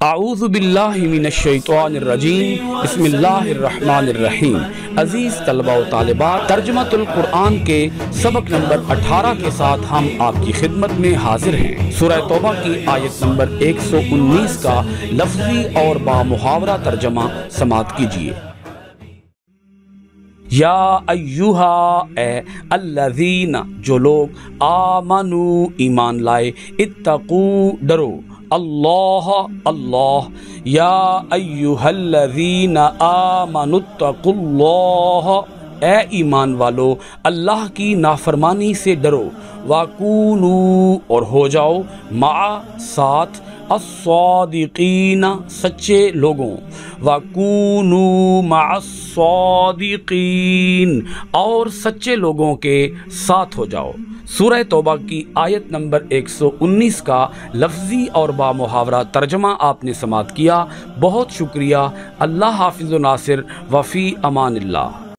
اعوذ باللہ من الشیطان الرجیم، بسم اللہ الرحمن الرحیم۔ عزیز طلبہ و طالبات، ترجمۃ القرآن کے سبق نمبر 18 کے ساتھ ہم آپ کی خدمت میں حاضر ہیں۔ سورہ توبہ کی آیت نمبر 119 کا لفظی اور بامحاورہ ترجمہ سماعت کیجیے۔ یا ایہا، اے الذین، جو لوگ آمنو، ایمان لائے، اتقو، ڈرو، اللہ، اللہ، یا ایہا الذین آمنوا اتقوا اللہ، اے ایمان والو اللہ کی نافرمانی سے ڈرو، وَكُونُوا، اور ہو جاؤ، مع، ساتھ، الصادقین، سچے لوگوں، وَكُونُوا مع الصادقین، اور سچے لوگوں کے ساتھ ہو جاؤ۔ سورہ توبہ کی آیت نمبر 119 کا لفظی اور بامحاورہ ترجمہ آپ نے سماعت کیا۔ بہت شکریہ۔ اللہ حافظ و ناصر، وفی امان اللہ۔